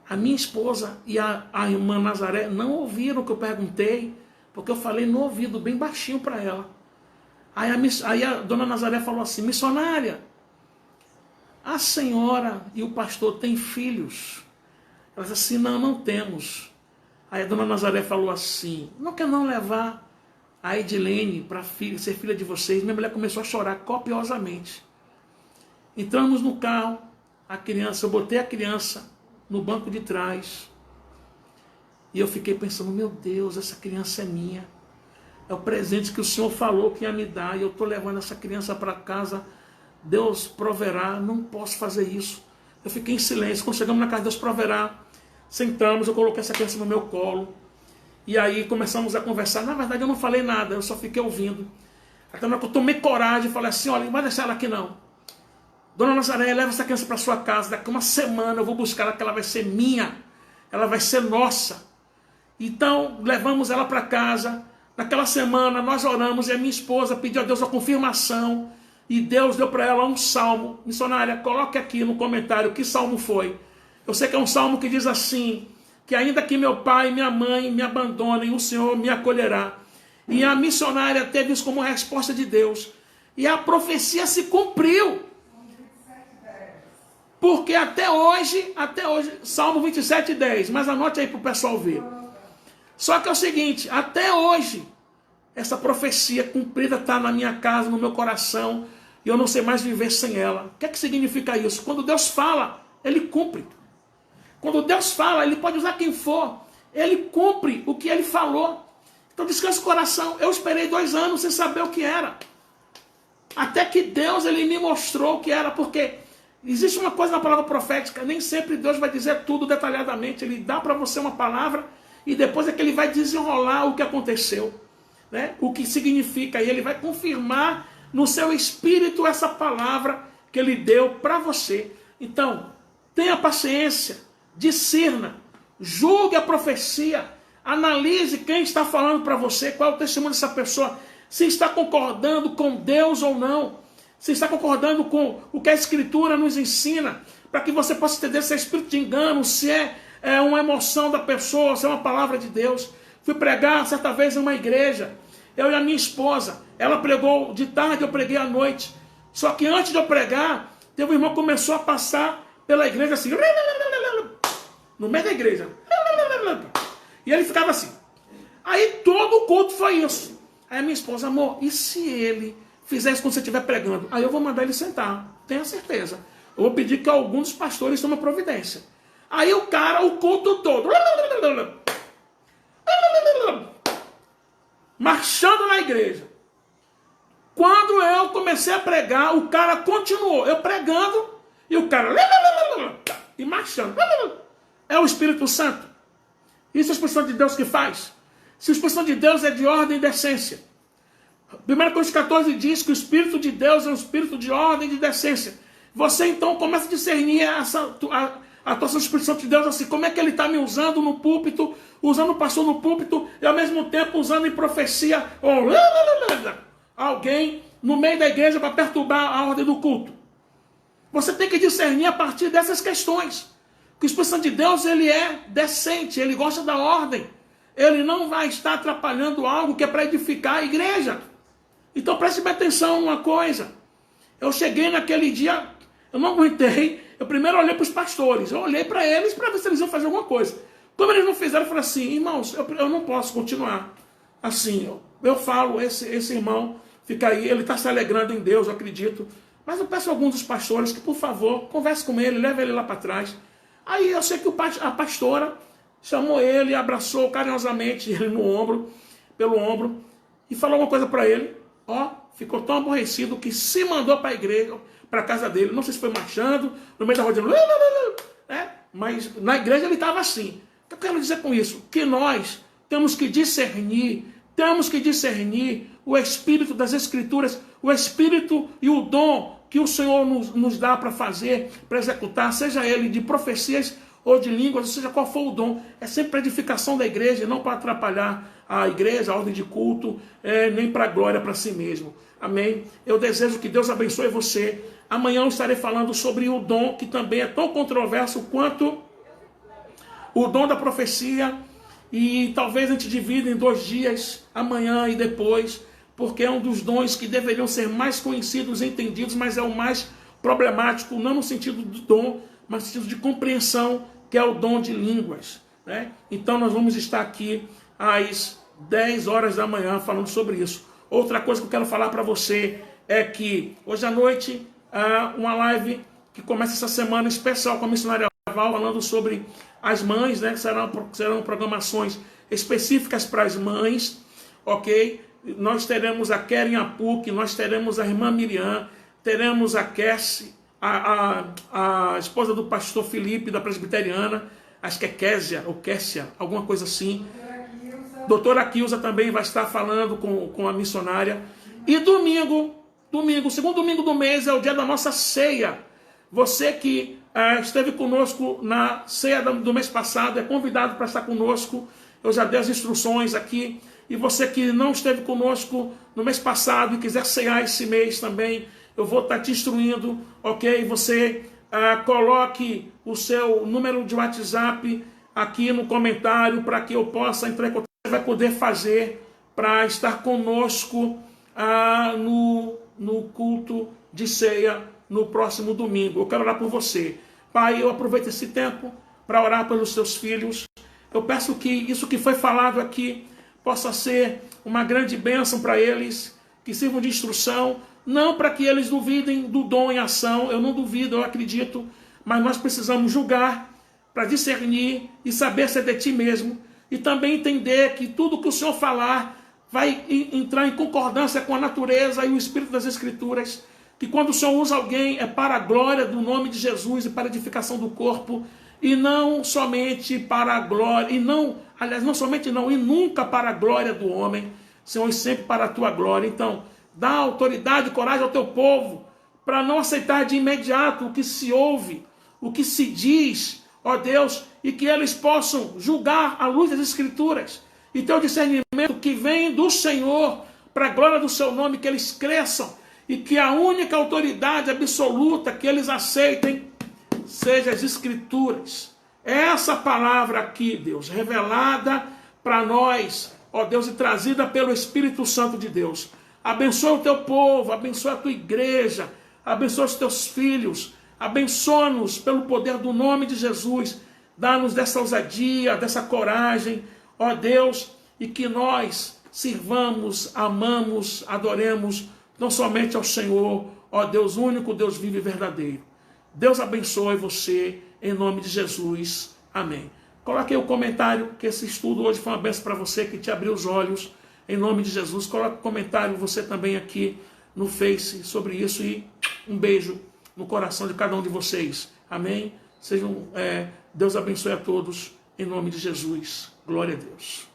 A: A minha esposa e a irmã Nazaré não ouviram o que eu perguntei, porque eu falei no ouvido, bem baixinho para ela. Aí a dona Nazaré falou assim: missionária, a senhora e o pastor têm filhos? Ela disse assim: não, não temos. Aí a dona Nazaré falou assim: não quer não levar a Edilene para ser filha de vocês? Minha mulher começou a chorar copiosamente. Entramos no carro, eu botei a criança no banco de trás. E eu fiquei pensando: meu Deus, essa criança é minha. É o presente que o Senhor falou que ia me dar. E eu estou levando essa criança para casa. Deus proverá. Não posso fazer isso. Eu fiquei em silêncio. Quando chegamos na casa, Deus proverá. Sentamos, eu coloquei essa criança no meu colo. E aí começamos a conversar. Na verdade, eu não falei nada. Eu só fiquei ouvindo. Até na hora que eu tomei coragem, falei assim: olha, não vai deixar ela aqui não. Dona Nazaré, leva essa criança para sua casa. Daqui uma semana eu vou buscar ela, que ela vai ser minha. Ela vai ser nossa. Então, levamos ela para casa. Naquela semana, nós oramos e a minha esposa pediu a Deus a confirmação. E Deus deu para ela um salmo. Missionária, coloque aqui no comentário que salmo foi. Eu sei que é um salmo que diz assim: que ainda que meu pai e minha mãe me abandonem, o Senhor me acolherá. E a missionária teve isso como resposta de Deus. E a profecia se cumpriu. Porque até hoje, Salmo 27:10, mas anote aí para o pessoal ver. Só que é o seguinte: até hoje, essa profecia cumprida está na minha casa, no meu coração, e eu não sei mais viver sem ela. O que é que significa isso? Quando Deus fala, Ele cumpre. Quando Deus fala, Ele pode usar quem for, Ele cumpre o que Ele falou. Então descansa o coração. Eu esperei 2 anos sem saber o que era. Até que Deus, Ele me mostrou o que era, porque existe uma coisa na palavra profética: nem sempre Deus vai dizer tudo detalhadamente. Ele dá para você uma palavra e depois é que Ele vai desenrolar o que aconteceu, né? O que significa, e Ele vai confirmar no seu espírito essa palavra que Ele deu para você. Então, tenha paciência, discirna, julgue a profecia, analise quem está falando para você, qual é o testemunho dessa pessoa, se está concordando com Deus ou não, se está concordando com o que a Escritura nos ensina, para que você possa entender se é espírito de engano, se é uma emoção da pessoa, se é uma palavra de Deus. Fui pregar certa vez em uma igreja, eu e a minha esposa, ela pregou de tarde, eu preguei à noite. Só que antes de eu pregar, teve um irmão que começou a passar pela igreja assim, no meio da igreja, e ele ficava assim. Aí todo o culto foi isso. Aí a minha esposa: amor, e se ele fizer isso quando você estiver pregando? Aí eu vou mandar ele sentar, tenha certeza. Eu vou pedir que algum dos pastores tome providência. Aí o cara, o culto todo, marchando na igreja. Quando eu comecei a pregar, o cara continuou. Eu pregando e o cara e marchando. É o Espírito Santo. Isso é a expressão de Deus que faz. Se a expressão de Deus é de ordem e decência. 1 Coríntios 14 diz que o Espírito de Deus é um espírito de ordem e de decência. Você então começa a discernir a atuação do Espírito Santo de Deus assim, como é que ele está me usando no púlpito, usando o pastor no púlpito, e ao mesmo tempo usando em profecia, ou alguém no meio da igreja para perturbar a ordem do culto. Você tem que discernir a partir dessas questões. Que o Espírito Santo de Deus, ele é decente, ele gosta da ordem. Ele não vai estar atrapalhando algo que é para edificar a igreja. Então preste bem atenção uma coisa. Eu cheguei naquele dia, eu não aguentei, eu primeiro olhei para os pastores, eu olhei para eles para ver se eles iam fazer alguma coisa. Como eles não fizeram, eu falei assim, irmãos, eu não posso continuar assim. Eu falo, esse irmão fica aí, ele está se alegrando em Deus, eu acredito. Mas eu peço a alguns dos pastores que, por favor, converse com ele, leve ele lá para trás. Aí eu sei que a pastora chamou ele, abraçou carinhosamente ele no ombro, pelo ombro, e falou uma coisa para ele. Ficou tão aborrecido que se mandou para a igreja, para a casa dele. Não sei se foi marchando, no meio da rua, mas na igreja ele estava assim. O que eu quero dizer com isso? Que nós temos que discernir o Espírito das Escrituras, o Espírito e o dom que o Senhor nos dá para fazer, para executar, seja ele de profecias ou de línguas, seja qual for o dom, é sempre para edificação da igreja, não para atrapalhar a igreja, a ordem de culto, nem para a glória para si mesmo. Amém? Eu desejo que Deus abençoe você. Amanhã eu estarei falando sobre o dom, que também é tão controverso quanto o dom da profecia, e talvez a gente divida em 2 dias, amanhã e depois, porque é um dos dons que deveriam ser mais conhecidos e entendidos, mas é o mais problemático, não no sentido do dom, mas no sentido de compreensão, que é o dom de línguas, né? Então nós vamos estar aqui às 10 horas da manhã falando sobre isso. Outra coisa que eu quero falar para você é que hoje à noite há uma live que começa essa semana especial com a missionária Val, falando sobre as mães, né? Serão programações específicas para as mães, ok? Nós teremos a Keren Apuc, nós teremos a irmã Miriam, teremos a Cassie, a esposa do pastor Felipe, da presbiteriana, acho que é Késia, ou Kessia, alguma coisa assim. Doutora Kilza também vai estar falando com a missionária. E domingo, o segundo domingo do mês é o dia da nossa ceia. Você que esteve conosco na ceia do mês passado é convidado para estar conosco. Eu já dei as instruções aqui. E você que não esteve conosco no mês passado e quiser cear esse mês também, eu vou estar te instruindo, ok? Você coloque o seu número de WhatsApp aqui no comentário para que eu possa entrar em contato. Você vai poder fazer para estar conosco no culto de ceia no próximo domingo. Eu quero orar por você. Pai, eu aproveito esse tempo para orar pelos seus filhos. Eu peço que isso que foi falado aqui possa ser uma grande bênção para eles, que sirvam de instrução, não para que eles duvidem do dom em ação. Eu não duvido, eu acredito, mas nós precisamos julgar para discernir e saber se é de ti mesmo, e também entender que tudo que o Senhor falar vai entrar em concordância com a natureza e o Espírito das Escrituras, que quando o Senhor usa alguém é para a glória do nome de Jesus e para a edificação do corpo, e não somente para a glória, e nunca para a glória do homem, Senhor, e sempre para a tua glória. Então, dá autoridade e coragem ao teu povo, para não aceitar de imediato o que se ouve, o que se diz, ó Deus, e que eles possam julgar à luz das Escrituras, e ter o discernimento que vem do Senhor, para a glória do seu nome, que eles cresçam, e que a única autoridade absoluta que eles aceitem seja as Escrituras. Essa palavra aqui, Deus, revelada para nós, ó Deus, e trazida pelo Espírito Santo de Deus. Abençoa o teu povo, abençoa a tua igreja, abençoa os teus filhos, abençoa-nos pelo poder do nome de Jesus. Dá-nos dessa ousadia, dessa coragem, ó Deus, e que nós sirvamos, amamos, adoremos não somente ao Senhor, ó Deus único, Deus vivo e verdadeiro. Deus abençoe você, em nome de Jesus. Amém. Coloque aí o comentário, que esse estudo hoje foi uma bênção para você, que te abriu os olhos, em nome de Jesus. Coloque o comentário, você também aqui no Face, sobre isso, e um beijo no coração de cada um de vocês. Amém. Deus abençoe a todos, em nome de Jesus. Glória a Deus.